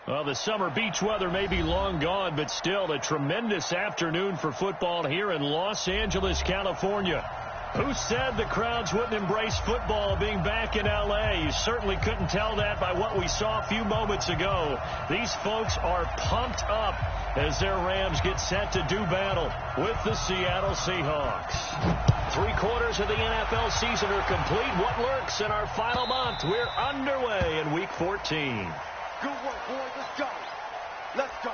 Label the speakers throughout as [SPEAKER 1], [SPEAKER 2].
[SPEAKER 1] Well, the summer beach weather may be long gone, but still a tremendous afternoon for football here in Los Angeles, California. Who said the crowds wouldn't embrace football being back in L.A.? You certainly couldn't tell that by what we saw a few moments ago. These folks are pumped up as their Rams get set to do battle with the Seattle Seahawks. 3/4 of the NFL season are complete. What lurks in our final month? We're underway in Week 14.
[SPEAKER 2] Good work, boys. Let's go. Let's go.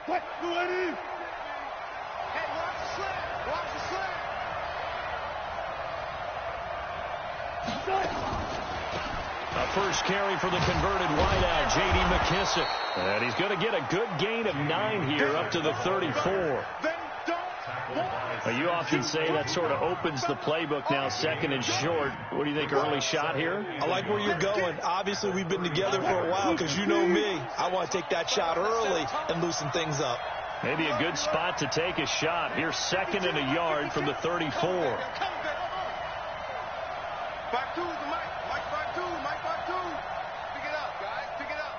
[SPEAKER 2] What? Hey, watch the slant. Watch the slant.
[SPEAKER 1] A first carry for the converted wideout, J.D. McKissick. And he's going to get a good gain of 9 here up to the 34. Well, you often say that sort of opens the playbook now, second and short. What do you think, early shot here?
[SPEAKER 3] I like where you're going. Obviously, we've been together for a while because you know me. I want to take that shot early and loosen things up.
[SPEAKER 1] Maybe a good spot to take a shot. Here's 2nd and a yard from the 34.
[SPEAKER 2] 5-2 is the Mike. Mike 5-2. Mike 5-2. Pick it up, guys. Pick it up.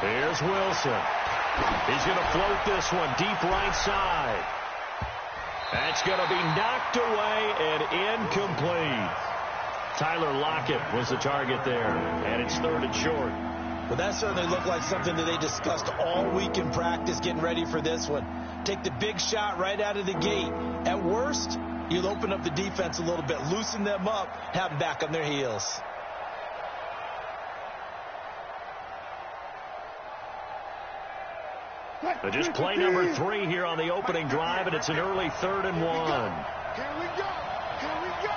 [SPEAKER 1] Here's Wilson. He's going to float this one deep right side. That's going to be knocked away and incomplete. Tyler Lockett was the target there, and it's 3rd and short.
[SPEAKER 3] Well, that certainly looked like something that they discussed all week in practice, getting ready for this one. Take the big shot right out of the gate. At worst, you'll open up the defense a little bit, loosen them up, have them back on their heels.
[SPEAKER 1] But just play number 3 here on the opening drive, and it's an early 3rd and 1.
[SPEAKER 2] Here we go. Here we go.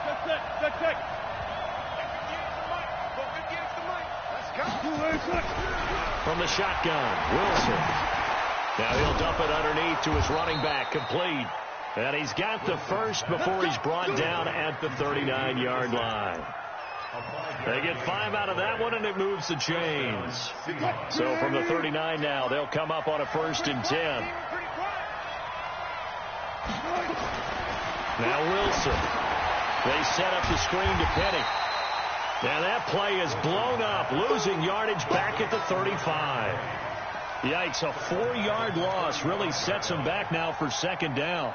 [SPEAKER 2] That's it. Let's go.
[SPEAKER 1] From the shotgun, Wilson. Now he'll dump it underneath to his running back, complete. And he's got the first before he's brought down at the 39-yard line. They get 5 out of that one, and it moves the chains. So from the 39 now, they'll come up on a 1st and 10. Now Wilson. They set up the screen to Penny. Now that play is blown up, losing yardage back at the 35. Yikes, a 4-yard loss really sets them back now for 2nd down.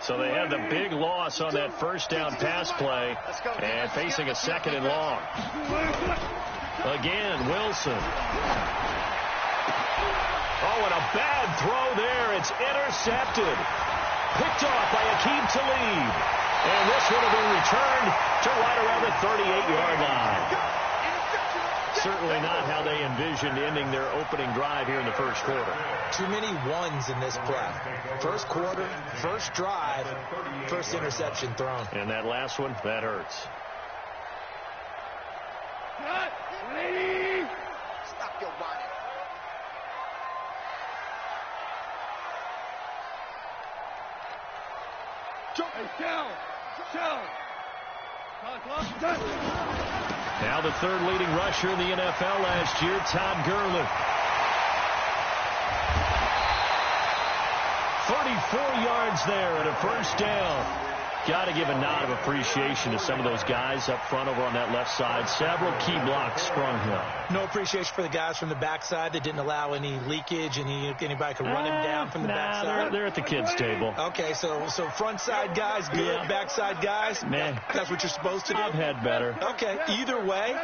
[SPEAKER 1] So they had the big loss on that 1st down pass play and facing a 2nd and long. Again, Wilson. Oh, and a bad throw there. It's intercepted. Picked off by Aqib Talib. And this one will be returned to right around the 38-yard line. Certainly not how they envisioned ending their opening drive here in the 1st quarter.
[SPEAKER 3] Too many ones in this play. 1st quarter, 1st drive, 1st interception thrown.
[SPEAKER 1] And that last one, that hurts.
[SPEAKER 2] Stop your whining.
[SPEAKER 1] Now the 3rd leading rusher in the NFL last year, Todd Gurley. 34 yards there and a 1st down. Got to give a nod of appreciation to some of those guys up front over on that left side. Several key blocks sprung here.
[SPEAKER 3] No appreciation for the guys from the backside that didn't allow any leakage, and anybody could run him down from the backside.
[SPEAKER 1] They're at the kids' table.
[SPEAKER 3] Okay, so front side guys good, backside guys,
[SPEAKER 1] man,
[SPEAKER 3] that's what you're supposed to do.
[SPEAKER 1] I've had better.
[SPEAKER 3] Okay, either way,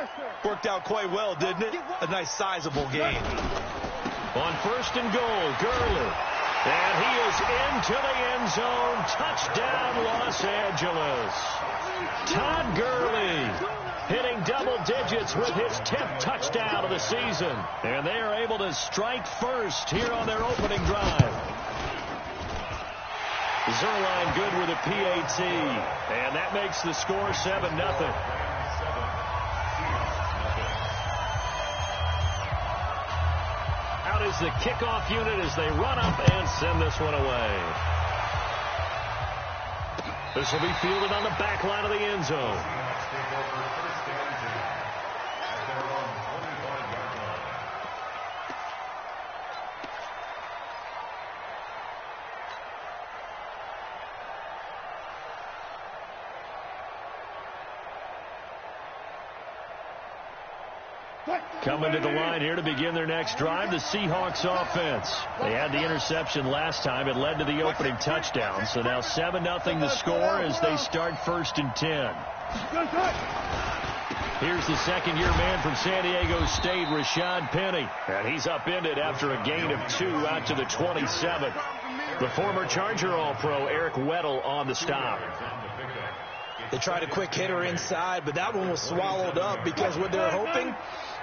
[SPEAKER 3] worked out quite well, didn't it? A nice sizable gain.
[SPEAKER 1] On 1st and goal, Gurley. And he is into the end zone. Touchdown, Los Angeles. Todd Gurley hitting double digits with his 10th touchdown of the season. And they are able to strike first here on their opening drive. Zerline good with a PAT. And that makes the score 7-0. is the kickoff unit as they run up and send this one away. This will be fielded on the back line of the end zone. Coming to the line here to begin their next drive, the Seahawks offense. They had the interception last time. It led to the opening touchdown. So now 7-0 the score as they start 1st and 10. Here's the second-year man from San Diego State, Rashad Penny. And he's upended after a gain of 2 out to the 27. The former Charger All-Pro Eric Weddle on the stop.
[SPEAKER 3] They tried a quick hitter inside, but that one was swallowed up because what they're hoping,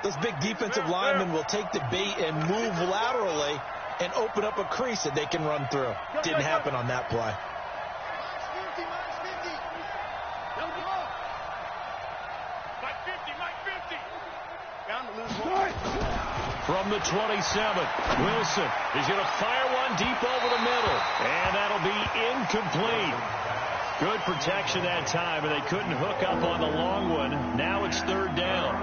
[SPEAKER 3] those big defensive linemen will take the bait and move laterally and open up a crease that they can run through. Didn't happen on that play.
[SPEAKER 1] From the 27, Wilson is going to fire one deep over the middle, and that'll be incomplete. Good protection that time, and they couldn't hook up on the long one. Now it's 3rd down.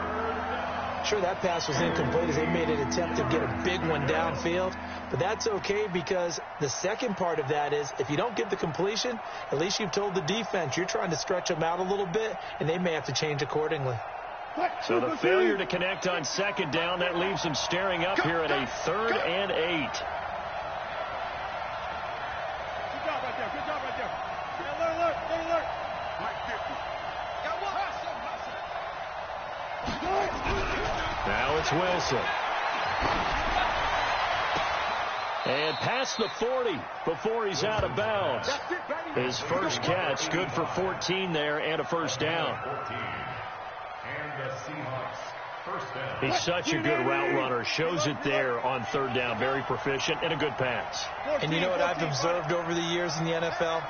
[SPEAKER 3] Sure, that pass was incomplete as they made an attempt to get a big one downfield, but that's okay because the second part of that is if you don't get the completion, at least you've told the defense you're trying to stretch them out a little bit, and they may have to change accordingly.
[SPEAKER 1] So the failure to connect on 2nd down, that leaves them staring up here at a 3rd and 8.
[SPEAKER 2] Good job right there. Good job right there. Alert. Mike 50. Got one.
[SPEAKER 1] Now it's Wilson. And past the 40 before he's out of bounds. His first catch, good for 14 there and a 1st down. He's such a good route runner. Shows it there on 3rd down. Very proficient and a good pass.
[SPEAKER 3] And you know what I've observed over the years in the NFL?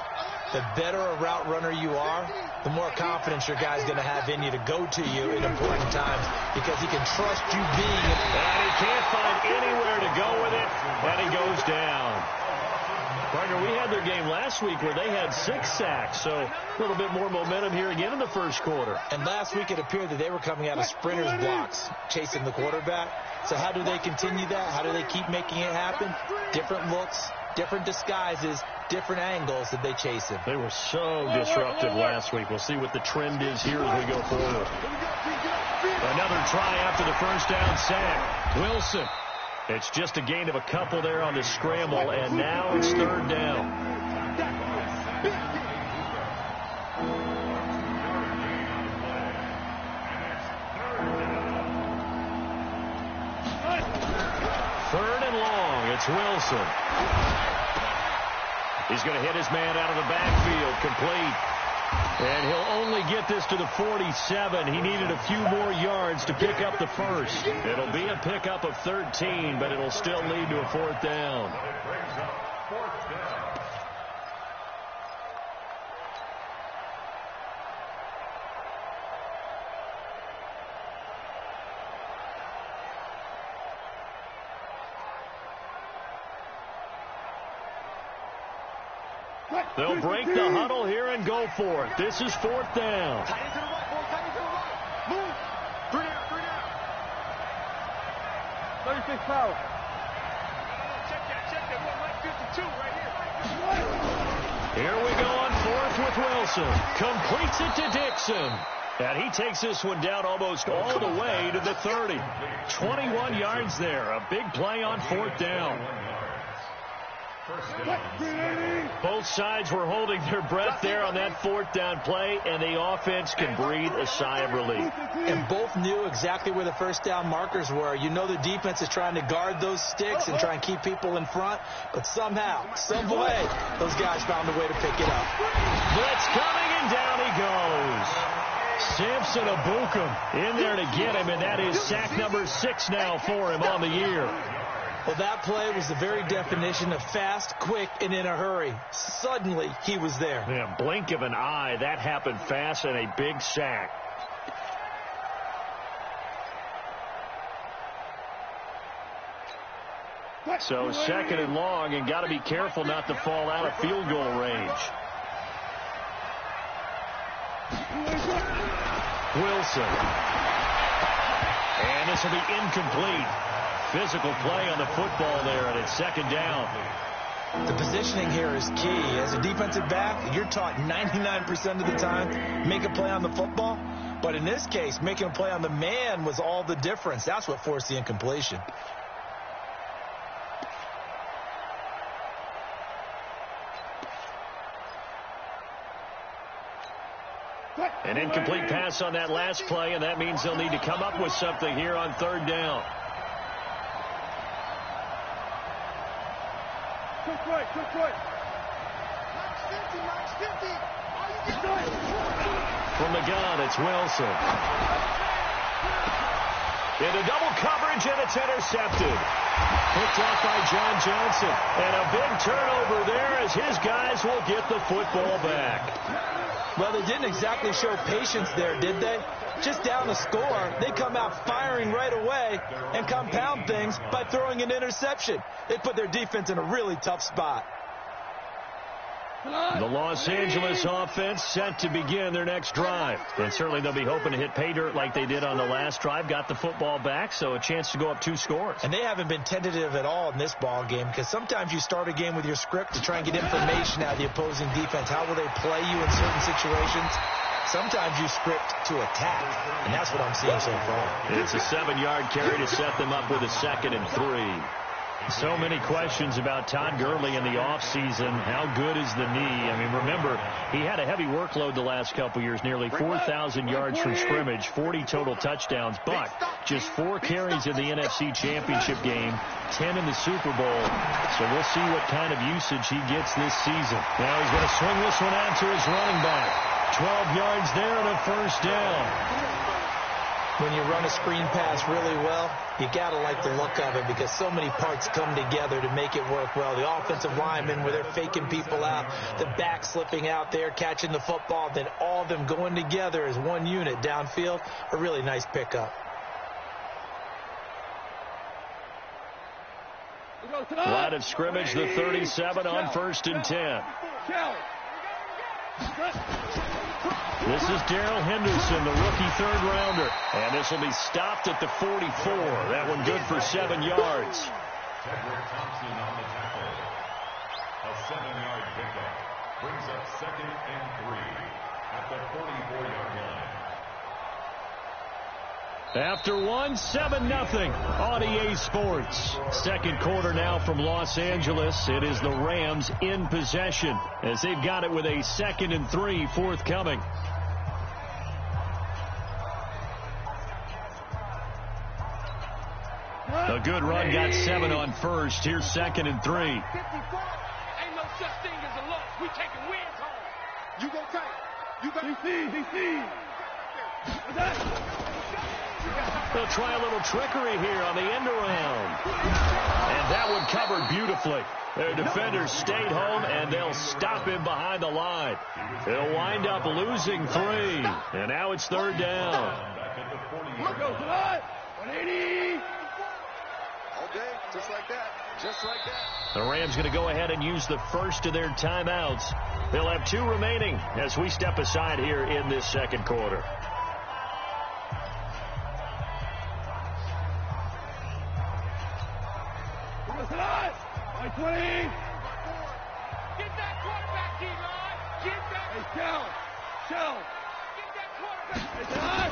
[SPEAKER 3] The better a route runner you are, the more confidence your guy's going to have in you to go to you in important times because he can trust you being.
[SPEAKER 1] And he can't find anywhere to go with it, and he goes down. Partner, we had their game last week where they had 6 sacks, so a little bit more momentum here again in the first quarter.
[SPEAKER 3] And last week it appeared that they were coming out of sprinters blocks, chasing the quarterback. So how do they continue that? How do they keep making it happen? Different looks, different disguises, different angles that they chase him.
[SPEAKER 1] They were so disruptive last week. We'll see what the trend is here as we go forward. Another try after the 1st down sack. Wilson. It's just a gain of a couple there on the scramble, and now it's 3rd down. Third and long, it's Wilson. He's going to hit his man out of the backfield, complete. And he'll only get this to the 47. He needed a few more yards to pick up the first. It'll be a pickup of 13, but it'll still lead to a 4th down. They'll break the huddle here and go for it. This is 4th down.
[SPEAKER 2] Tight end to the right, boy. Tight end to the right. Move. 3 down. 36 power. Check that. One right 52 right here.
[SPEAKER 1] Here we go on 4th with Wilson. Completes it to Dixon. And he takes this one down almost all the way to the 30. 21 yards there. A big play on 4th down. Both sides were holding their breath there on that 4th down play, and the offense can breathe a sigh of relief.
[SPEAKER 3] And both knew exactly where the 1st down markers were. You know the defense is trying to guard those sticks and try and keep people in front, but somehow, some way, those guys found a way to pick it up.
[SPEAKER 1] Blitz coming, and down he goes. Samson Abukum in there to get him, and that is sack number 6 now for him on the year.
[SPEAKER 3] Well, that play was the very definition of fast, quick, and in a hurry. Suddenly, he was there.
[SPEAKER 1] Yeah, blink of an eye. That happened fast and a big sack. So second and long, and got to be careful not to fall out of field goal range. Wilson. And this will be incomplete. Physical play on the football there, and it's second down.
[SPEAKER 3] The positioning here is key. As a defensive back, you're taught 99% of the time, make a play on the football. But in this case, making a play on the man was all the difference. That's what forced the incompletion.
[SPEAKER 1] An incomplete pass on that last play, and that means they'll need to come up with something here on third down. From the gun, it's Wilson. Into double coverage, and it's intercepted. Picked off by John Johnson. And a big turnover there as his guys will get the football back.
[SPEAKER 3] Well, they didn't exactly show patience there, did they? Just down the score, they come out firing right away and compound things by throwing an interception. They put their defense in a really tough spot.
[SPEAKER 1] The Los Angeles offense set to begin their next drive. And certainly they'll be hoping to hit pay dirt like they did on the last drive. Got the football back, so a chance to go up 2 scores.
[SPEAKER 3] And they haven't been tentative at all in this ball game, because sometimes you start a game with your script to try and get information out of the opposing defense. How will they play you in certain situations? Sometimes you script to attack, and that's what I'm seeing so far.
[SPEAKER 1] It's a 7-yard carry to set them up with a 2nd and 3. So many questions about Todd Gurley in the offseason. How good is the knee? I mean, remember, he had a heavy workload the last couple years, nearly 4,000 yards from scrimmage, 40 total touchdowns, but just 4 carries in the NFC Championship game, 10 in the Super Bowl. So we'll see what kind of usage he gets this season. Now he's going to swing this one out to his running back. 12 yards there and a first down.
[SPEAKER 3] When you run a screen pass really well, you got to like the look of it because so many parts come together to make it work well. The offensive linemen, where they're faking people out, the back slipping out there, catching the football, then all of them going together as one unit downfield. A really nice pickup.
[SPEAKER 1] Line of scrimmage, the 37 on 1st and 10. This is Darrell Henderson, the rookie 3rd-rounder. And this will be stopped at the 44. That one good for 7 yards.
[SPEAKER 4] Cedric Thompson on the tackle. A 7-yard pickup brings up 2nd and 3 at the 44-yard line.
[SPEAKER 1] After 7-0 on EA Sports. Second quarter now from Los Angeles. It is the Rams in possession as they've got it with a 2nd and 3 forthcoming. A good run, got 7 on 1st. Here's 2nd and 3. 54.
[SPEAKER 2] Ain't no such thing as a loss. We taking wins home. You go tight. You got
[SPEAKER 1] They'll try a little trickery here on the end around. And that one covered beautifully. Their defenders stayed home, and they'll stop him behind the line. They'll wind up losing 3. And now it's 3rd down.
[SPEAKER 2] Look, 180. All day, just like that. Just like that.
[SPEAKER 1] The Rams going to go ahead and use the first of their timeouts. They'll have 2 remaining as we step aside here in this second quarter.
[SPEAKER 2] Get that quarterback, D-line. Get that. Hey, Shell. Get that quarterback.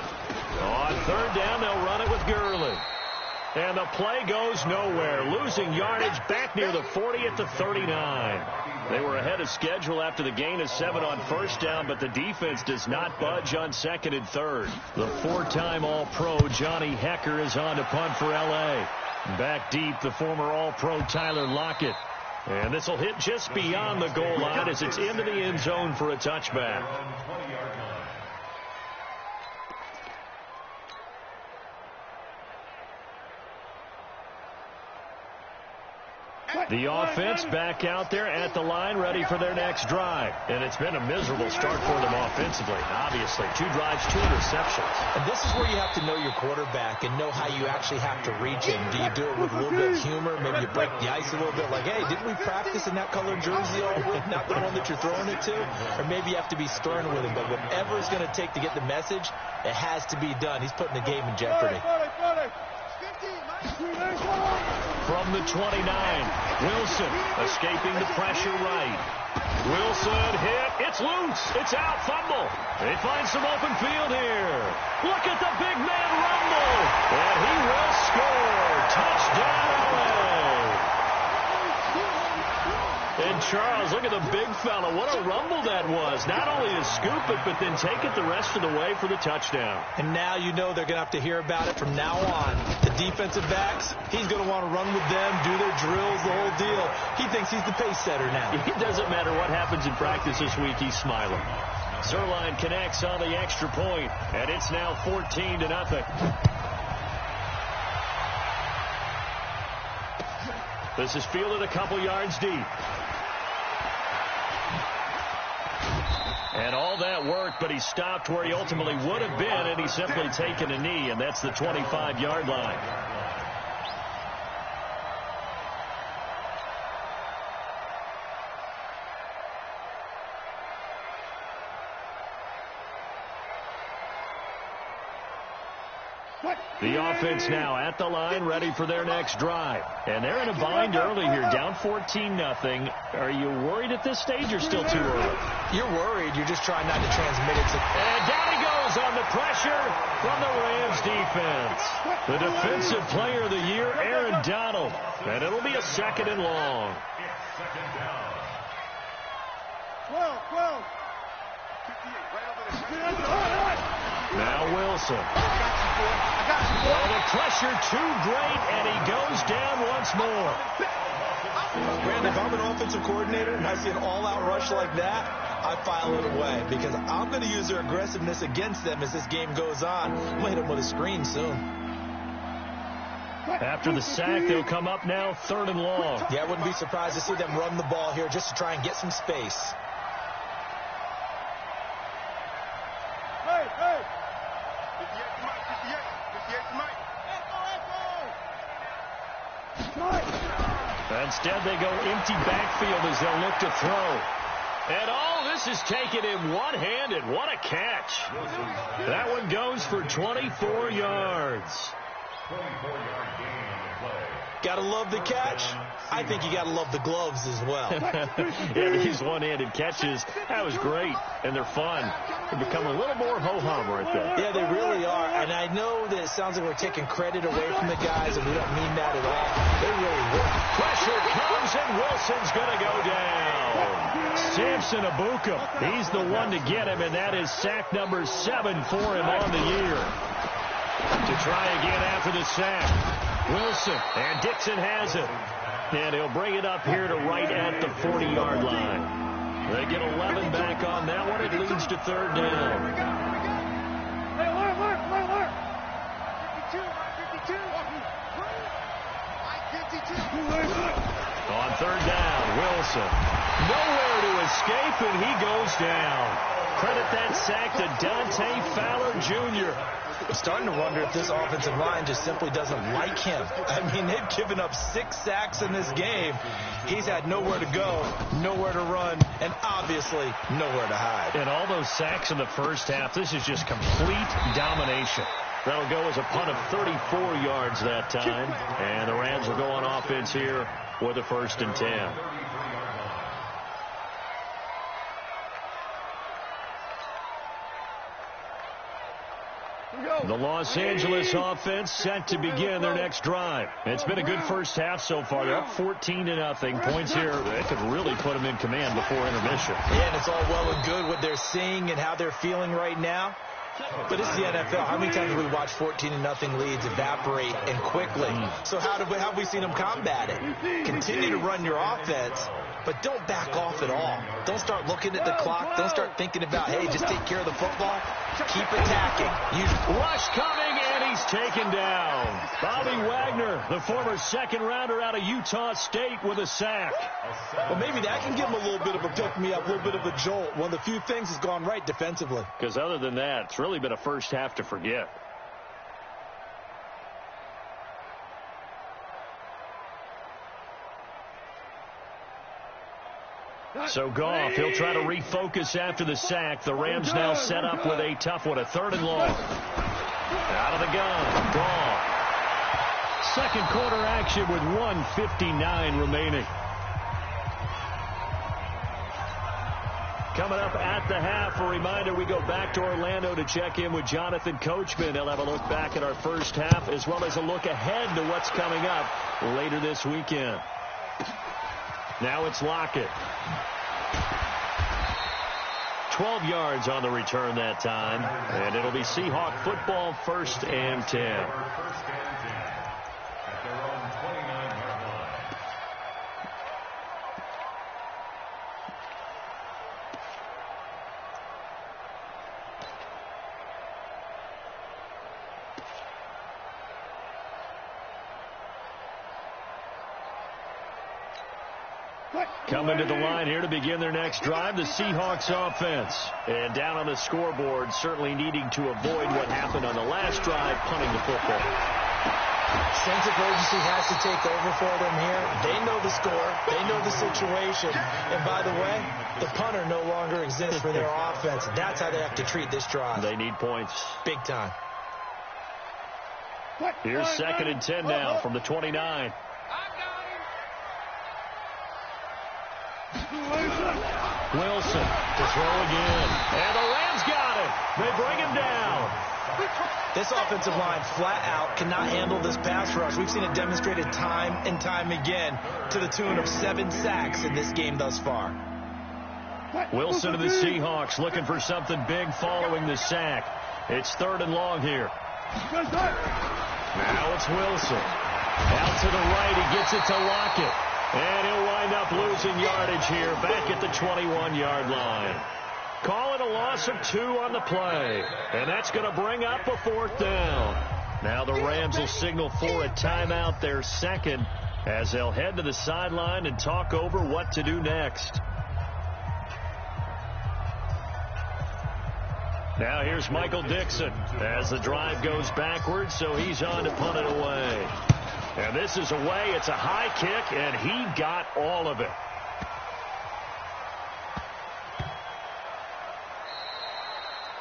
[SPEAKER 1] On 3rd down, they'll run it with Gurley. And the play goes nowhere. Losing yardage back near the 40 at the 39. They were ahead of schedule after the gain of 7 on 1st down, but the defense does not budge on 2nd and 3rd. The 4-time All-Pro Johnny Hecker is on to punt for L.A. Back deep, the former All-Pro Tyler Lockett. And this will hit just beyond the goal line as it's into the end zone for a touchback. The offense back out there at the line, ready for their next drive. And it's been a miserable start for them offensively. Obviously, 2 drives, 2 interceptions.
[SPEAKER 3] And this is where you have to know your quarterback and know how you actually have to reach him. Do you do it with a little bit of humor? Maybe you break the ice a little bit like, hey, didn't we practice in that color jersey all week, not the one that you're throwing it to? Or maybe you have to be stern with him. But whatever it's going to take to get the message, it has to be done. He's putting the game in jeopardy.
[SPEAKER 1] From the 29, Wilson escaping the pressure right. Wilson hit. It's loose. It's out. Fumble. They find some open field here. Look at the big man rumble. And he will score. Touchdown, LA. And Charles, look at the big fella. What a rumble that was. Not only to scoop it, but then take it the rest of the way for the touchdown.
[SPEAKER 3] And now you know they're going to have to hear about it from now on. The defensive backs, he's going to want to run with them, do their drills, the whole deal. He thinks he's the pace setter now.
[SPEAKER 1] It doesn't matter what happens in practice this week, he's smiling. Zerline connects on the extra point, and it's now 14-0. This is fielded a couple yards deep. And all that worked, but he stopped where he ultimately would have been, and he's simply taken a knee, and that's the 25-yard line. The offense now at the line, ready for their next drive. And they're in a bind early here, down 14-0. Are you worried at this stage or still too early?
[SPEAKER 3] You're worried. You're just trying not to transmit it to...
[SPEAKER 1] And down he goes on the pressure from the Rams defense. The defensive player of the year, Aaron Donald. And it'll be a 2nd and long.
[SPEAKER 4] It's 2nd down.
[SPEAKER 2] 12. 58, right over there.
[SPEAKER 1] Now Wilson. Well, the pressure too great, and he goes down once more.
[SPEAKER 3] Brandon, if I'm an offensive coordinator and I see an all-out rush like that, I file it away because I'm going to use their aggressiveness against them as this game goes on. I'm going to hit them with a screen soon.
[SPEAKER 1] After the sack, they'll come up now 3rd and long.
[SPEAKER 3] Yeah, I wouldn't be surprised to see them run the ball here just to try and get some space.
[SPEAKER 1] Instead, they go empty backfield as they'll look to throw. And all this is taken in one-handed. What a catch. That one goes for 24 yards.
[SPEAKER 4] 24-yard gain on the play.
[SPEAKER 3] Gotta love the catch. I think you gotta love the gloves as well.
[SPEAKER 1] Yeah, these one-handed catches, that was great, and they're fun. They become a little more ho-hum right there.
[SPEAKER 3] Yeah, they really are, and I know that it sounds like we're taking credit away from the guys, and we don't mean that at all. They really work.
[SPEAKER 1] Pressure comes, and Wilson's going to go down. Samson Abuka, he's the one to get him, and that is sack number 7 for him on the year. To try again after the sack. Wilson, and Dixon has it. And he'll bring it up here to right at the 40-yard line. They get 11 back on that one. It leads to 3rd down.
[SPEAKER 2] Hey, alert. 52.
[SPEAKER 1] On 3rd down, Wilson. Nowhere to escape, and he goes down. Credit that sack to Dante Fowler Jr.
[SPEAKER 3] I'm starting to wonder if this offensive line just simply doesn't like him. I mean, they've given up 6 sacks in this game. He's had nowhere to go, nowhere to run, and obviously nowhere to hide.
[SPEAKER 1] And all those sacks in the first half, this is just complete domination. That'll go as a punt of 34 yards that time. And the Rams will go on offense here with a 1st and 10. The Los Angeles offense set to begin their next drive. It's been a good first half so far. They're up 14-0. Points here, they could really put them in command before intermission.
[SPEAKER 3] Yeah, and it's all well and good what they're seeing and how they're feeling right now. But it's the NFL. How many times have we watched 14-0 leads evaporate and quickly? So how have we seen them combat it? Continue to run your offense, but don't back off at all. Don't start looking at the clock. Don't start thinking about, hey, just take care of the football. Keep attacking.
[SPEAKER 1] Rush coming, and he's taken down. Bobby Wagner, the former second-rounder out of Utah State, with a sack.
[SPEAKER 3] Well, maybe that can give him a little bit of a pick-me-up, a little bit of a jolt. One of the few things has gone right defensively.
[SPEAKER 1] Because other than that, it's really been a first half to forget. So Goff, he'll try to refocus after the sack. The Rams now set up with a tough one, a 3rd and long. Out of the gun, Goff. Second quarter action with 1:59 remaining. Coming up at the half, a reminder, we go back to Orlando to check in with Jonathan Coachman. He'll have a look back at our first half as well as a look ahead to what's coming up later this weekend. Now it's Lockett. 12 yards on the return that time, and it'll be Seahawk football, 1st and 10.
[SPEAKER 4] First and 10 at their own 29-yard line.
[SPEAKER 1] Coming to the line here to begin their next drive, the Seahawks offense. And down on the scoreboard, certainly needing to avoid what happened on the last drive, punting the football.
[SPEAKER 3] Sense of urgency has to take over for them here. They know the score. They know the situation. And by the way, the punter no longer exists for their offense. That's how they have to treat this drive.
[SPEAKER 1] They need points.
[SPEAKER 3] Big time.
[SPEAKER 1] Here's 2nd and 10 now from the 29. Wilson to throw again. And the Rams got it. They bring him down.
[SPEAKER 3] This offensive line flat out cannot handle this pass rush. We've seen it demonstrated time and time again to the tune of 7 sacks in this game thus far.
[SPEAKER 1] Wilson and the Seahawks looking for something big following the sack. It's 3rd and long here. Now it's Wilson. Out to the right. He gets it to Lockett. And he'll wind up losing yardage here back at the 21-yard line. Call it a loss of 2 on the play. And that's going to bring up a 4th down. Now the Rams will signal for a timeout, their 2nd, as they'll head to the sideline and talk over what to do next. Now here's Michael Dixon as the drive goes backwards, so he's on to punt it away. And this is away. It's a high kick, and he got all of it.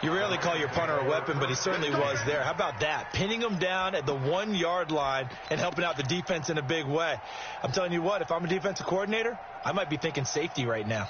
[SPEAKER 3] You rarely call your punter a weapon, but he certainly was there. How about that? Pinning him down at the 1-yard line and helping out the defense in a big way. I'm telling you what, if I'm a defensive coordinator, I might be thinking safety right now.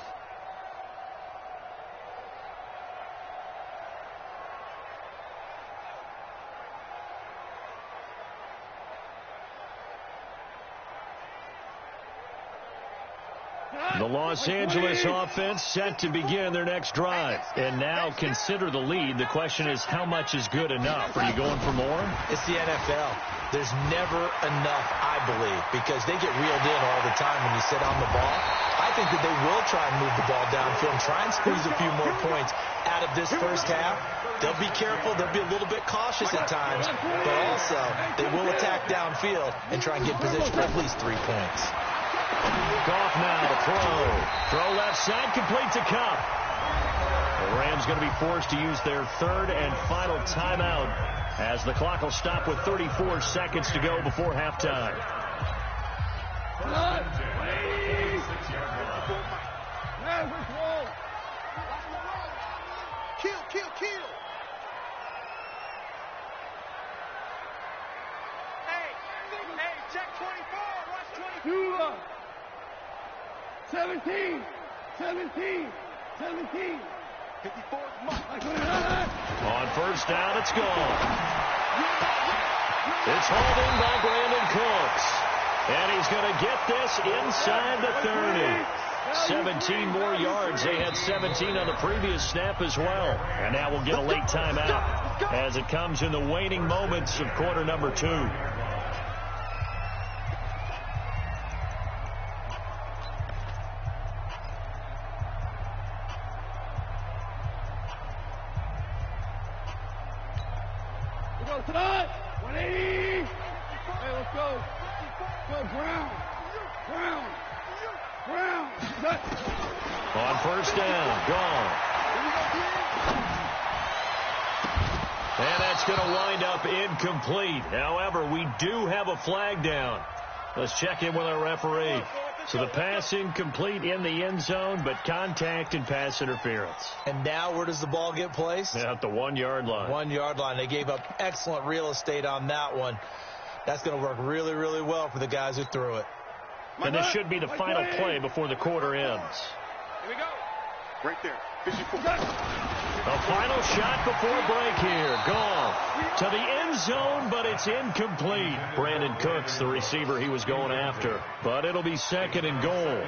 [SPEAKER 1] The Los Angeles offense set to begin their next drive. And now consider the lead. The question is, how much is good enough? Are you going for more?
[SPEAKER 3] It's the NFL. There's never enough, I believe, because they get reeled in all the time when you sit on the ball. I think that they will try and move the ball downfield and try and squeeze a few more points out of this first half. They'll be careful. They'll be a little bit cautious at times, but also they will attack downfield and try and get position for at least 3 points.
[SPEAKER 1] Goff now to throw left side, complete to Cup. The Rams going to be forced to use their 3rd and final timeout as the clock will stop with 34 seconds to go before halftime.
[SPEAKER 2] Kill. Hey, check 24. Watch 24. 17. 54 is Mike.
[SPEAKER 1] On first down, it's gone. It's hauled in by Brandon Cooks. And he's going to get this inside the 30. 17 more yards. They had 17 on the previous snap as well. And now we'll get a late timeout as it comes in the waning moments of quarter number 2. On first down, gone. And that's going to wind up incomplete. However, we do have a flag down. Let's check in with our referee. So the pass incomplete in the end zone, but contact and pass interference.
[SPEAKER 3] And now where does the ball get placed?
[SPEAKER 1] At the 1 yard line.
[SPEAKER 3] 1 yard line. They gave up excellent real estate on that one. That's going to work really, really well for the guys who threw it.
[SPEAKER 1] And this should be the final play before the quarter ends.
[SPEAKER 2] Here we go. Right there. 54.
[SPEAKER 1] A final shot before break here. Gone to the end zone, but it's incomplete. Brandon Cooks, the receiver he was going after. But it'll be second and goal.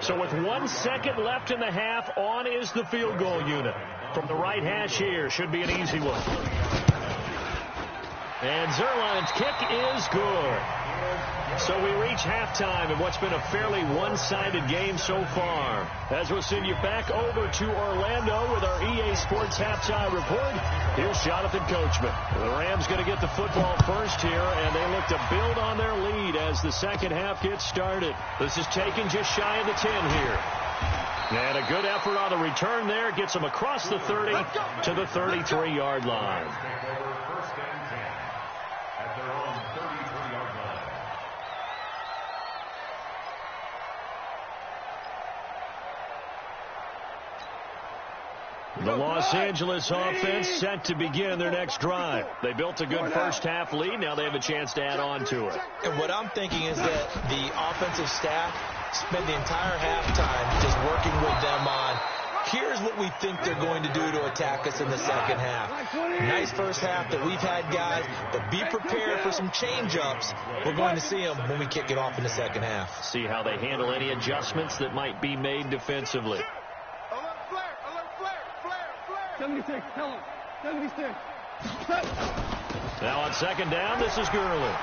[SPEAKER 1] So with 1 second left in the half, on is the field goal unit. From the right hash here, should be an easy one. And Zerline's kick is good. So we reach halftime in what's been a fairly one-sided game so far. As we'll send you back over to Orlando with our EA Sports Halftime Report, here's Jonathan Coachman. The Rams going to get the football first here, and they look to build on their lead as the second half gets started. This is taken just shy of the 10 here. And a good effort on the return there gets them across the 30 to the 33-yard line.
[SPEAKER 4] First and 10 at their own 33-yard line.
[SPEAKER 1] The Los Angeles offense set to begin their next drive. They built a good first half lead. Now they have a chance to add on to it.
[SPEAKER 3] And what I'm thinking is that the offensive staff spend the entire halftime just working with them on, here's what we think they're going to do to attack us in the second half. Nice first half that we've had, guys, but be prepared for some change-ups. We're going to see them when we kick it off in the second half.
[SPEAKER 1] See how they handle any adjustments that might be made defensively.
[SPEAKER 5] Alert flare, 76, tell him. 76.
[SPEAKER 1] Now on second down, this is Gurley.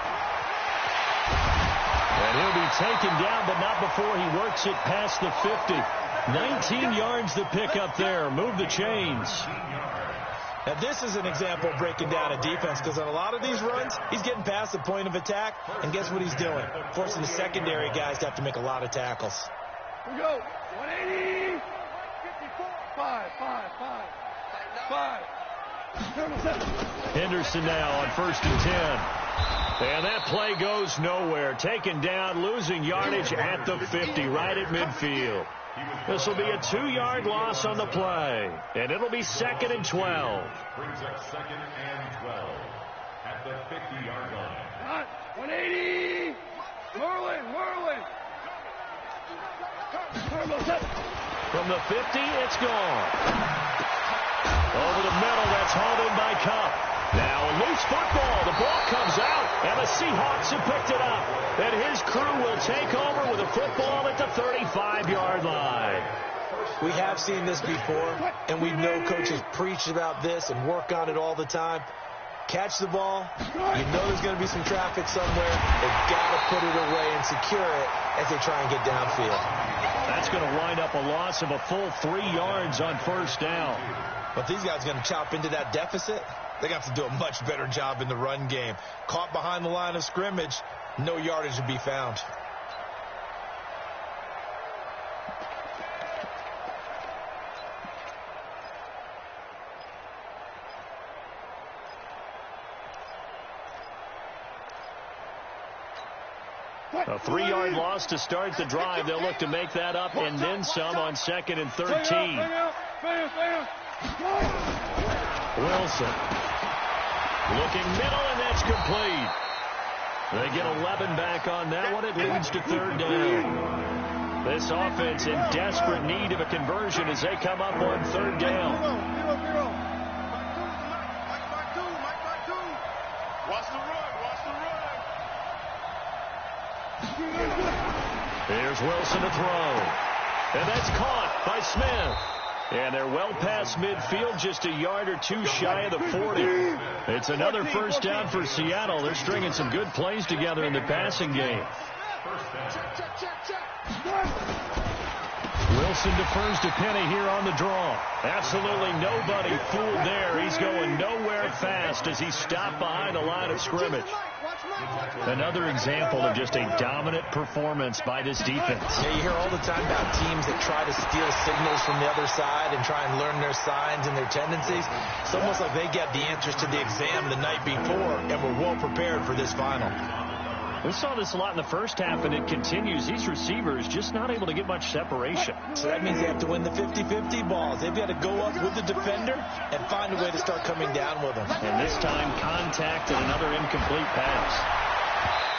[SPEAKER 1] And he'll be taken down, but not before he works it past the 50. 19 yards to pick up there. Move the chains.
[SPEAKER 3] Now this is an example of breaking down a defense, because on a lot of these runs, he's getting past the point of attack, and guess what he's doing? Forcing the secondary guys to have to make a lot of tackles.
[SPEAKER 5] Here we go. 180. 5.
[SPEAKER 1] Henderson now on first and 10. And that play goes nowhere. Taken down, losing yardage at the 50, right at midfield. This will be a 2-yard loss on the play. And it'll be second and 12.
[SPEAKER 4] Brings up second and 12 at the 50-yard line.
[SPEAKER 5] 180. Merlin.
[SPEAKER 1] From the 50, it's gone. Over the middle, that's hauled in by Cup. Now a loose football. The ball comes out, and the Seahawks have picked it up. And his crew will take over with a football at the 35-yard line.
[SPEAKER 3] We have seen this before, and we know coaches preach about this and work on it all the time. Catch the ball. You know there's going to be some traffic somewhere. They've got to put it away and secure it as they try and get downfield.
[SPEAKER 1] That's going to wind up a loss of a full 3 yards on first down.
[SPEAKER 3] But these guys are going to chop into that deficit. They got to do a much better job in the run game. Caught behind the line of scrimmage, no yardage to be found.
[SPEAKER 1] A 3-yard loss to start the drive. They'll look to make that up and then some on second and 13. Wilson looking middle, and that's complete. They get 11 back on that one. It leads to third down. This offense in desperate need of a conversion as they come up on third down.
[SPEAKER 2] Watch the run.
[SPEAKER 1] Here's Wilson to throw. And that's caught by Smith. And they're well past midfield, just a yard or two shy of the 40. It's another first down for Seattle. They're stringing some good plays together in the passing game. Wilson defers to Penny here on the draw. Absolutely nobody fooled there. He's going nowhere fast as he stopped behind the line of scrimmage. Another example of just a dominant performance by this defense.
[SPEAKER 3] Yeah, you hear all the time about teams that try to steal signals from the other side and try and learn their signs and their tendencies. It's almost like they got the answers to the exam the night before and were well prepared for this final.
[SPEAKER 1] We saw this a lot in the first half, and it continues. These receivers just not able to get much separation.
[SPEAKER 3] So that means they have to win the 50-50 balls. They've got to go up with the defender and find a way to start coming down with them.
[SPEAKER 1] And this time, contact and another incomplete pass.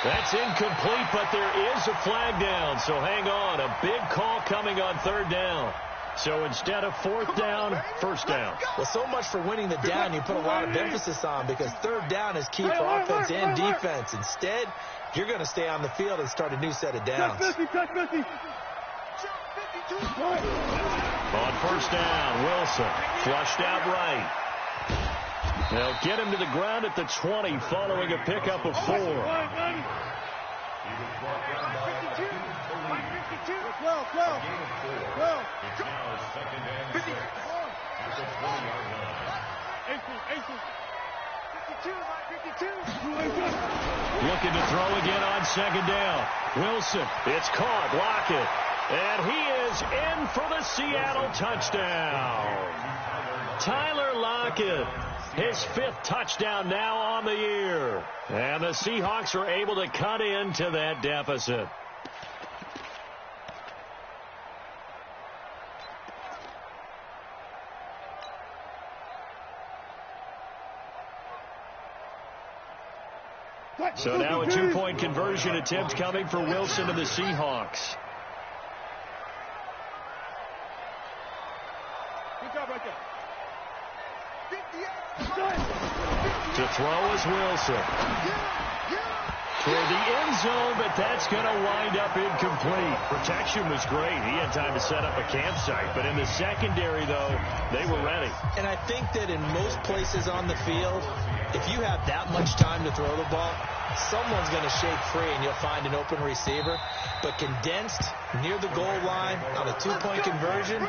[SPEAKER 1] That's incomplete, but there is a flag down, so hang on. A big call coming on third down. So instead of fourth down, first down.
[SPEAKER 3] Well, so much for winning the down you put a lot of emphasis on, because third down is key for offense and defense. Instead, you're going to stay on the field and start a new set of downs.
[SPEAKER 5] Touch 50.
[SPEAKER 1] On first down, Wilson flushed out right. They'll get him to the ground at the 20 following a pickup of 4.
[SPEAKER 5] 12.
[SPEAKER 4] It's now second and 6 at the 20-yard line.
[SPEAKER 1] Looking to throw again on second down. Wilson, it's caught, Lockett. And he is in for the Seattle touchdown. Tyler Lockett, his 5th touchdown now on the year. And the Seahawks are able to cut into that deficit. So now a 2-point conversion attempt coming for Wilson and the Seahawks.
[SPEAKER 5] Good job right there.
[SPEAKER 1] To throw is Wilson. Toward the end zone, but that's going to wind up incomplete. Protection was great. He had time to set up a campsite. But in the secondary, though, they were ready.
[SPEAKER 3] And I think that in most places on the field, if you have that much time to throw the ball, someone's going to shake free and you'll find an open receiver. But condensed near the goal line on a 2-point conversion,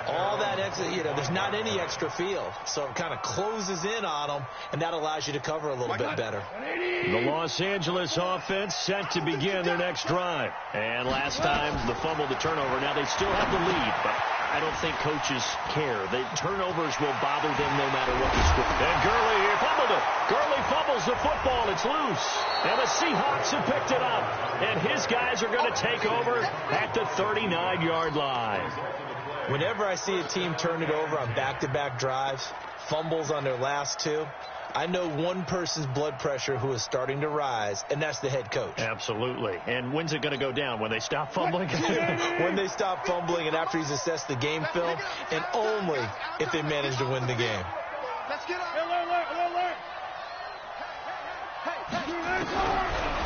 [SPEAKER 3] all that extra, there's not any extra field. So it kind of closes in on them, and that allows you to cover a little bit better.
[SPEAKER 1] The Los Angeles offense set to begin their next drive. And last time, the fumble, the turnover. Now they still have the lead, but I don't think coaches care. The turnovers will bother them no matter what the score. And Gurley here fumbled it. Gurley fumbles the football. It's loose. And the Seahawks have picked it up. And his guys are going to take over at the 39-yard line.
[SPEAKER 3] Whenever I see a team turn it over on back-to-back drives, fumbles on their last 2, I know one person's blood pressure who is starting to rise, and that's the head coach.
[SPEAKER 1] Absolutely. And when's it going to go down? When they stop fumbling?
[SPEAKER 3] When they stop fumbling and after he's assessed the game film, and only if they manage to win the game.
[SPEAKER 5] Let's get up. Alert.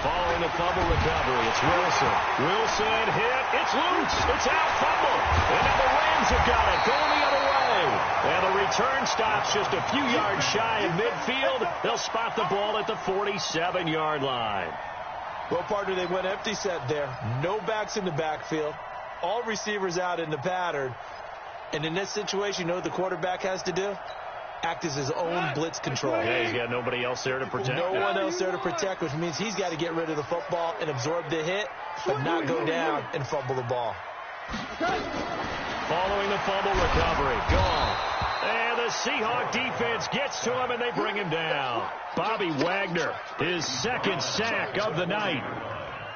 [SPEAKER 1] Following the fumble recovery, it's Wilson. Wilson hit. It's loose. It's out. Fumble. And now the Rams have got it. Going the other way. And the return stops just a few yards shy of midfield. They'll spot the ball at the 47-yard line.
[SPEAKER 3] Well, partner, they went empty set there. No backs in the backfield. All receivers out in the pattern. And in this situation, you know what the quarterback has to do? Act as his own blitz control.
[SPEAKER 1] Yeah, he's got nobody else there to protect.
[SPEAKER 3] No one else there to protect, which means he's got to get rid of the football and absorb the hit, but not go down and fumble the ball.
[SPEAKER 1] Following the fumble recovery. Gone. And the Seahawk defense gets to him, and they bring him down. Bobby Wagner, his 2nd sack of the night.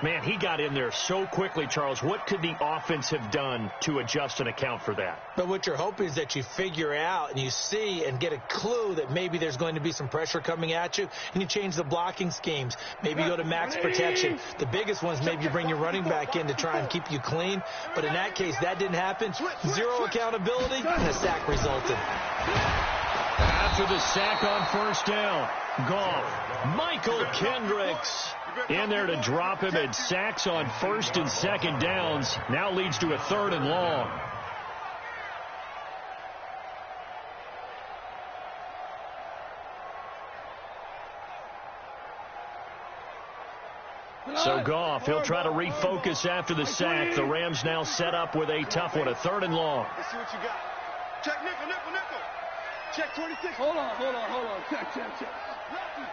[SPEAKER 1] Man, he got in there so quickly, Charles. What could the offense have done to adjust and account for that?
[SPEAKER 3] But what you're hoping is that you figure out and you see and get a clue that maybe there's going to be some pressure coming at you, and you change the blocking schemes. Maybe you go to max protection. The biggest ones, maybe you bring your running back in to try and keep you clean. But in that case, that didn't happen. Zero accountability, and a sack resulted.
[SPEAKER 1] After the sack on first down, Goff, Michael Kendricks in there to drop him, and sacks on 1st and 2nd downs now leads to a 3rd and long. So Goff, he'll try to refocus after the sack. The Rams now set up with a tough one, a 3rd and long.
[SPEAKER 2] Let's see what you got. Check nickel, nickel, nickel. Check 26.
[SPEAKER 5] Hold on. Check.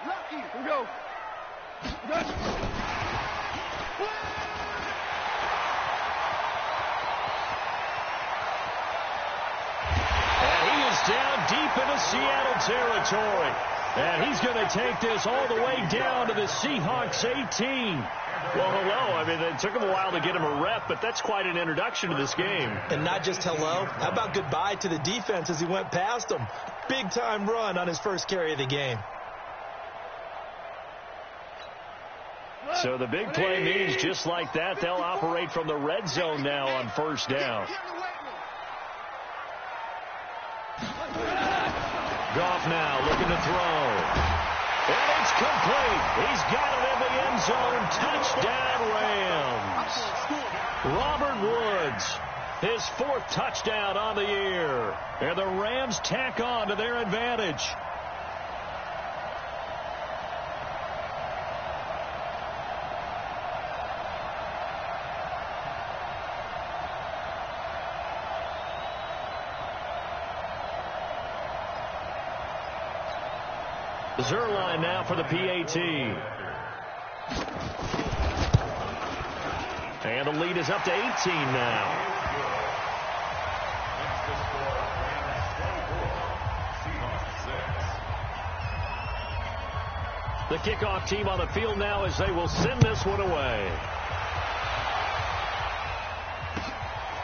[SPEAKER 5] Lucky. Here we go.
[SPEAKER 1] And he is down deep into Seattle territory. And he's going to take this all the way down to the Seahawks 18. Well, hello. I mean, it took him a while to get him a rep, but that's quite an introduction to this game.
[SPEAKER 3] And not just hello. How about goodbye to the defense as he went past him? Big-time run on his first carry of the game.
[SPEAKER 1] So the big play means just like that, they'll operate from the red zone now on 1st down. Goff now looking to throw. And it's complete. He's got it in the end zone. Touchdown, Rams. Robert Woods, his 4th touchdown on the year. And the Rams tack on to their advantage. Zerline now for the PAT. And the lead is up to 18 now. The kickoff team on the field now as they will send this one away.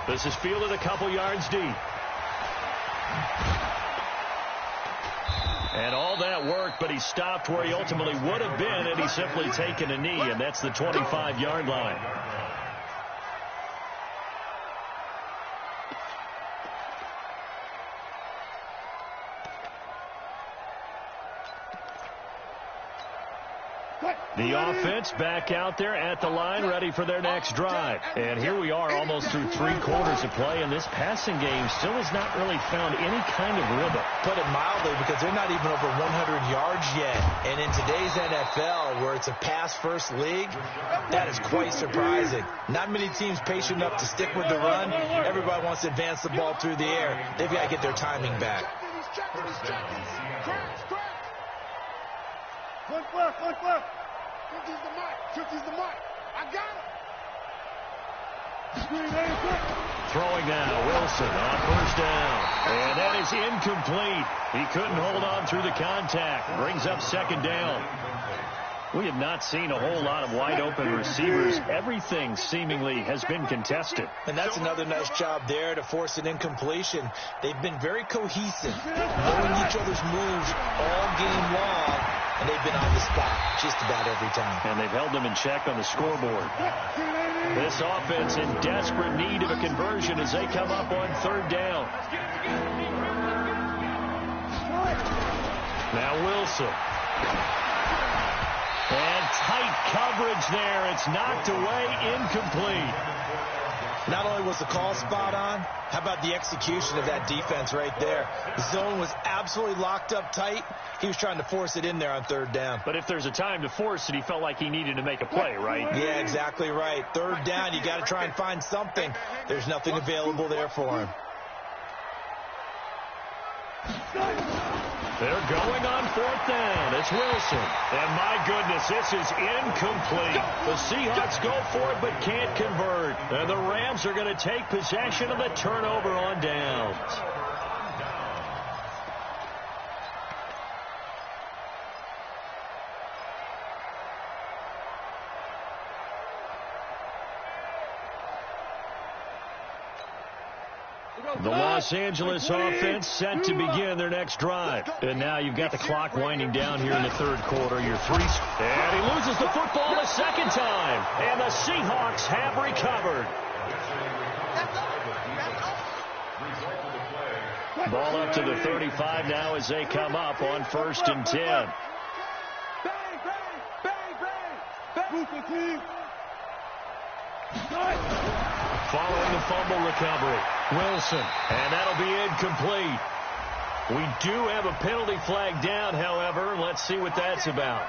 [SPEAKER 1] This is fielded a couple yards deep. And all that work, but he stopped where he ultimately would have been had he simply taken a knee, and that's the 25-yard line. The offense back out there at the line, ready for their next drive. And here we are almost through 3 quarters of play, and this passing game still has not really found any kind of rhythm.
[SPEAKER 3] Put it mildly, because they're not even over 100 yards yet. And in today's NFL, where it's a pass-first league, that is quite surprising. Not many teams patient enough to stick with the run. Everybody wants to advance the ball through the air. They've got to get their timing back.
[SPEAKER 5] One left.
[SPEAKER 2] 50's the mic. 50's the mic. I got it.
[SPEAKER 1] Throwing now, Wilson on 1st down. And that is incomplete. He couldn't hold on through the contact. Brings up 2nd down. We have not seen a whole lot of wide-open receivers. Everything seemingly has been contested.
[SPEAKER 3] And that's another nice job there to force an incompletion. They've been very cohesive, knowing each other's moves all game long, and they've been on the spot just about every time.
[SPEAKER 1] And they've held them in check on the scoreboard. This offense in desperate need of a conversion as they come up on 3rd down. Now Wilson. And tight coverage there. It's knocked away, incomplete.
[SPEAKER 3] Not only was the call spot on, how about the execution of that defense right there? The zone was absolutely locked up tight. He was trying to force it in there on 3rd down.
[SPEAKER 1] But if there's a time to force it, he felt like he needed to make a play, right?
[SPEAKER 3] Yeah, exactly right. 3rd down, you got to try and find something. There's nothing available there for him.
[SPEAKER 1] They're going on 4th down. It's Wilson. And my goodness, this is incomplete. The Seahawks go for it but can't convert. And the Rams are going to take possession of the turnover on downs. The Los Angeles offense set to begin their next drive. And now you've got the clock winding down here in the 3rd quarter. Your 3. And he loses the football a 2nd time. And the Seahawks have recovered. Ball up to the 35 now as they come up on 1st and 10. Following the fumble recovery, Wilson, and that'll be incomplete. We do have a penalty flag down, however. Let's see what that's about.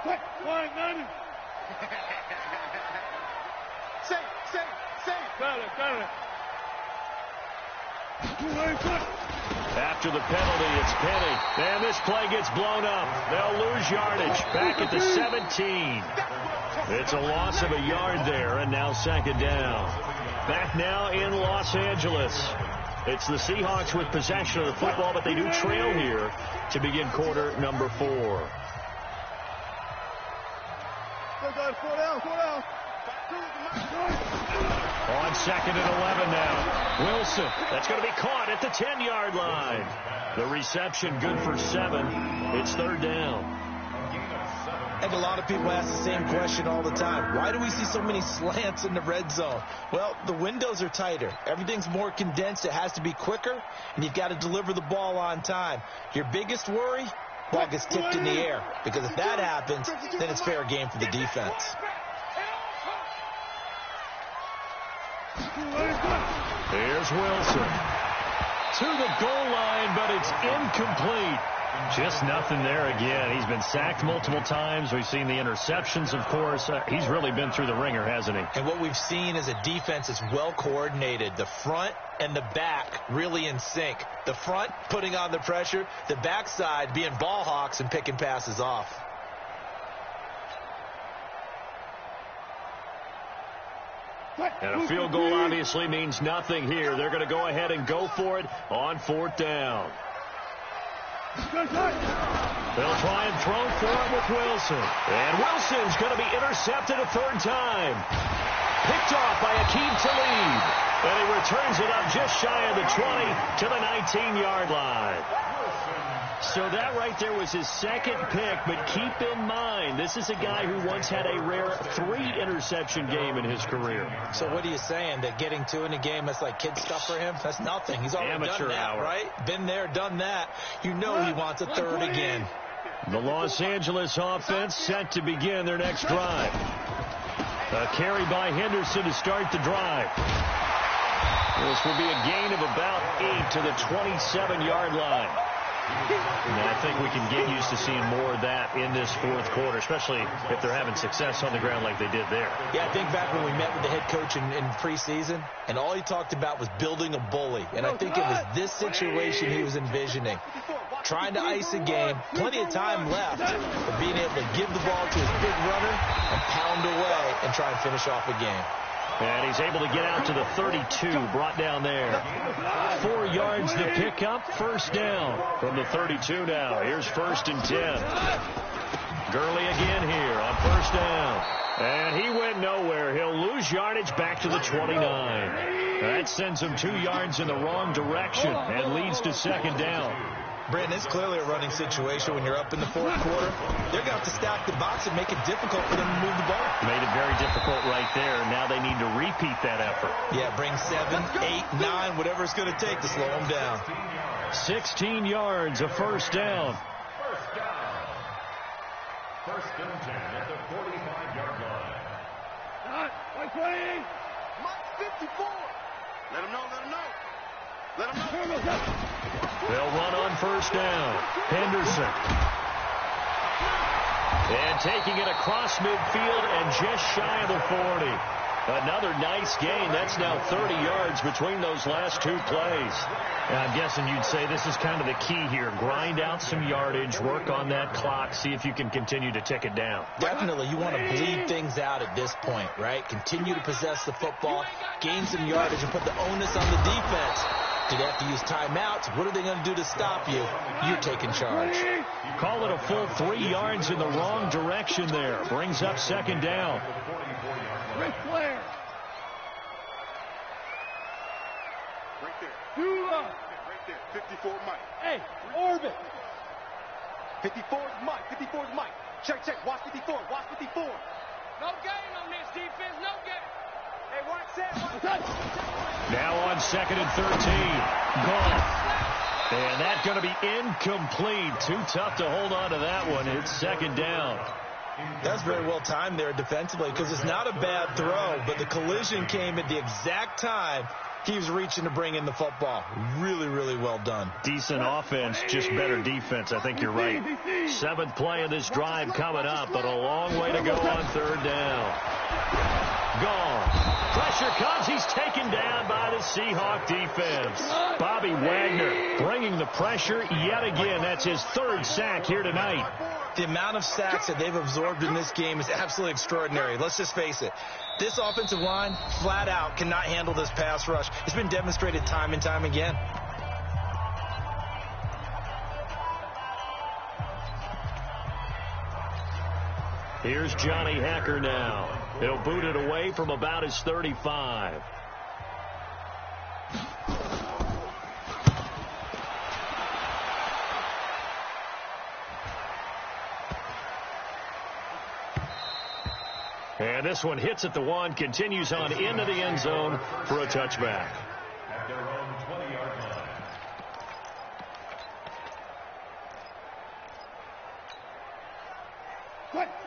[SPEAKER 5] Quick, quiet, nothing. Safe. Got it.
[SPEAKER 1] After the penalty, it's Penny. And this play gets blown up. They'll lose yardage. Back at the 17. It's a loss of a yard there, and now second down. Back now in Los Angeles. It's the Seahawks with possession of the football, but they do trail here to begin quarter number 4.
[SPEAKER 5] Go, guys, 4 down.
[SPEAKER 1] On second and 11 now. Wilson, that's going to be caught at the 10-yard line. The reception good for 7. It's third down.
[SPEAKER 3] I think a lot of people ask the same question all the time. Why do we see so many slants in the red zone? Well, the windows are tighter. Everything's more condensed. It has to be quicker, and you've got to deliver the ball on time. Your biggest worry? Ball gets tipped in the air, because if that happens, then it's fair game for the defense.
[SPEAKER 1] Here's Wilson. To the goal line, but it's incomplete. Just nothing there again. He's been sacked multiple times. We've seen the interceptions, of course. He's really been through the ringer, hasn't he? And
[SPEAKER 3] what we've seen is a defense that's well coordinated. The front and the back really in sync. The front putting on the pressure. The backside being ball hawks and picking passes off.
[SPEAKER 1] And a field goal obviously means nothing here. They're going to go ahead and go for it on fourth down. They'll try and throw for it with Wilson. And Wilson's going to be intercepted a third time. Picked off by Aqib Talib. And he returns it up just shy of the 20 to the 19-yard line. So that right there was his second pick, but keep in mind, this is a guy who once had a rare 3-interception game in his career.
[SPEAKER 3] So what are you saying, that getting 2 in a game, that's like kid stuff for him? That's nothing. He's already
[SPEAKER 1] amateur
[SPEAKER 3] done that,
[SPEAKER 1] hour.
[SPEAKER 3] Right? Been there, done that. You know he wants a third again.
[SPEAKER 1] The Los Angeles offense set to begin their next drive. A carry by Henderson to start the drive. This will be a gain of about 8 to the 27-yard line. And I think we can get used to seeing more of that in this fourth quarter, especially if they're having success on the ground like they did there.
[SPEAKER 3] Yeah, I think back when we met with the head coach in preseason, and all he talked about was building a bully. And I think it was this situation he was envisioning. Trying to ice a game, plenty of time left, but being able to give the ball to his big runner and pound away and try and finish off a game.
[SPEAKER 1] And he's able to get out to the 32, brought down there. 4 yards to pick up, first down from the 32 now. Here's 1st and 10. Gurley again here on first down. And he went nowhere. He'll lose yardage back to the 29. That sends him 2 yards in the wrong direction and leads to second down.
[SPEAKER 3] Brandon, it's clearly a running situation when you're up in the fourth quarter. They're going to have to stack the box and make it difficult for them to move the ball.
[SPEAKER 1] Made it very difficult right there. Now they need to repeat that effort.
[SPEAKER 3] Yeah, bring 7, 8, 9, whatever it's going to take to slow them down.
[SPEAKER 1] 16 yards, a first down.
[SPEAKER 4] First and 10 at the 45-yard line.
[SPEAKER 5] Mike playing.
[SPEAKER 2] Mike 54. Let him know.
[SPEAKER 1] They'll run on first down. Henderson. And taking it across midfield and just shy of the 40. Another nice gain. That's now 30 yards between those last 2 plays. And I'm guessing you'd say this is kind of the key here. Grind out some yardage, work on that clock, see if you can continue to tick it down.
[SPEAKER 3] Definitely. You want to bleed things out at this point, right? Continue to possess the football, gain some yardage, and put the onus on the defense. Do they have to use timeouts? What are they going to do to stop you? You're taking charge.
[SPEAKER 1] Call it a full 3 yards in the wrong direction there. Brings up second down.
[SPEAKER 5] Ric Flair.
[SPEAKER 2] Right there.
[SPEAKER 5] Do
[SPEAKER 2] Right there. 54 Mike.
[SPEAKER 5] Hey, orbit.
[SPEAKER 2] 54 is Mike. Check. Watch 54.
[SPEAKER 5] No gain on this defense. No gain. Hey, watch that.
[SPEAKER 1] Now on 2nd and 13. Gone. And that's going to be incomplete. Too tough to hold on to that one. It's second down.
[SPEAKER 3] That's very well timed there defensively, because it's not a bad throw, but the collision came at the exact time He was reaching to bring in the football. Really, really well done.
[SPEAKER 1] Decent offense, just better defense. I think you're right. 7th play of this drive coming up, but a long way to go on 3rd down. Gone. Pressure comes. He's taken down by the Seahawk defense. Bobby Wagner bringing the pressure yet again. That's his 3rd sack here tonight.
[SPEAKER 3] The amount of sacks that they've absorbed in this game is absolutely extraordinary. Let's just face it. This offensive line, flat out, cannot handle this pass rush. It's been demonstrated time and time again.
[SPEAKER 1] Here's Johnny Hacker now. He'll boot it away from about his 35. And this one hits at the 1, continues on into the end zone for a touchback.
[SPEAKER 4] At their own 20-yard line.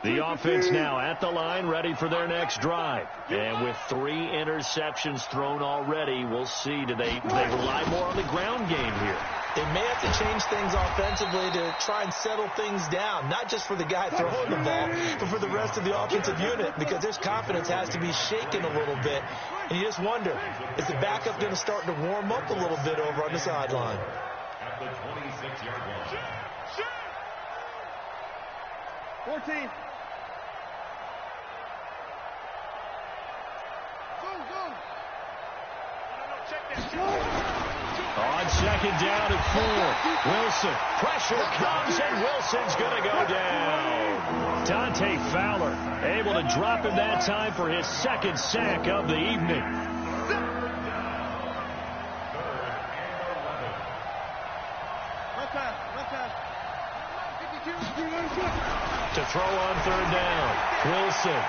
[SPEAKER 1] The offense now at the line, ready for their next drive. And with 3 interceptions thrown already, we'll see. Do they rely more on the ground game here?
[SPEAKER 3] They may have to change things offensively to try and settle things down, not just for the guy throwing the ball, but for the rest of the offensive unit, because their confidence has to be shaken a little bit. And you just wonder, is the backup going to start to warm up a little bit over on the sideline?
[SPEAKER 4] At the 26-yard line.
[SPEAKER 5] 14.
[SPEAKER 1] On 2nd down and 4. Wilson. Pressure comes, and Wilson's going to go down. Dante Fowler able to drop him that time for his 2nd sack of the evening. To throw on 3rd down. Wilson.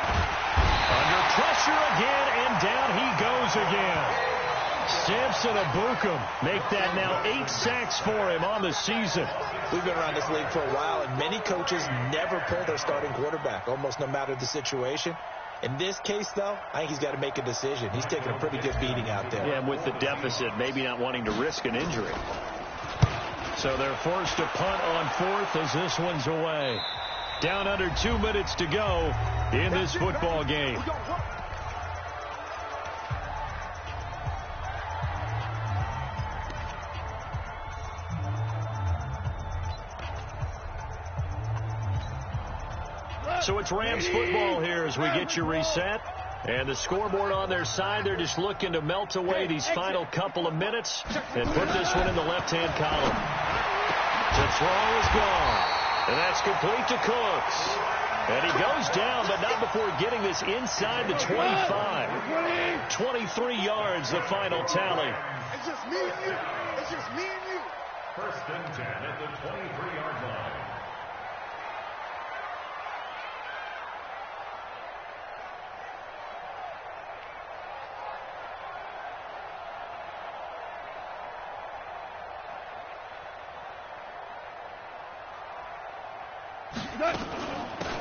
[SPEAKER 1] Under pressure again, and down he goes again. Samson Abukum make that now 8 sacks for him on the season.
[SPEAKER 3] We've been around this league for a while, and many coaches never pull their starting quarterback, almost no matter the situation. In this case, though, I think he's got to make a decision. He's taking a pretty good beating out there.
[SPEAKER 1] Yeah, and with the deficit, maybe not wanting to risk an injury. So they're forced to punt on 4th as this one's away. Down under 2 minutes to go in this football game. So it's Rams football here as we get you reset. And the scoreboard on their side, they're just looking to melt away these final couple of minutes and put this one in the left-hand column. The throw is gone. And that's complete to Cooks. And he goes down, but not before getting this inside the 25. 23 yards, the final tally.
[SPEAKER 2] It's just me and you. It's just me and you.
[SPEAKER 4] 1st and 10 at the 23-yard line.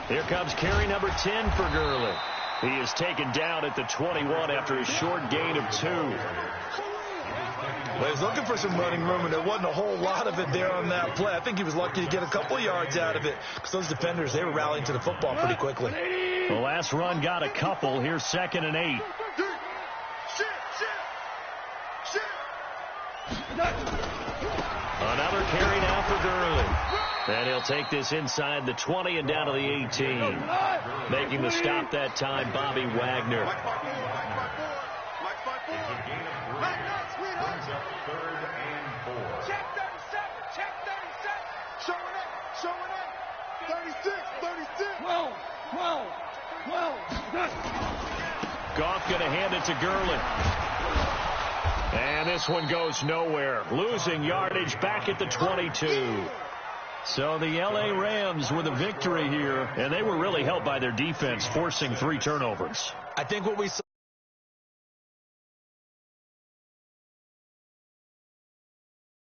[SPEAKER 1] Here comes carry number 10 for Gurley. He is taken down at the 21 after a short gain of 2.
[SPEAKER 3] Well, he was looking for some running room, and there wasn't a whole lot of it there on that play. I think he was lucky to get a couple of yards out of it because those defenders, they were rallying to the football pretty quickly.
[SPEAKER 1] The last run got a couple. Here's 2nd and 8. Another carry now for Gurley. And he'll take this inside the 20 and down to the 18. Making the stop that time, Bobby Wagner.
[SPEAKER 2] Check 37. Check 37. Showing up. Showing up. 36. 36. 12. 12. 12.
[SPEAKER 1] Goff going to hand it to Gurley. And this one goes nowhere. Losing yardage back at the 22. So the L.A. Rams with a victory here, and they were really helped by their defense, forcing 3 turnovers.
[SPEAKER 3] I think what we saw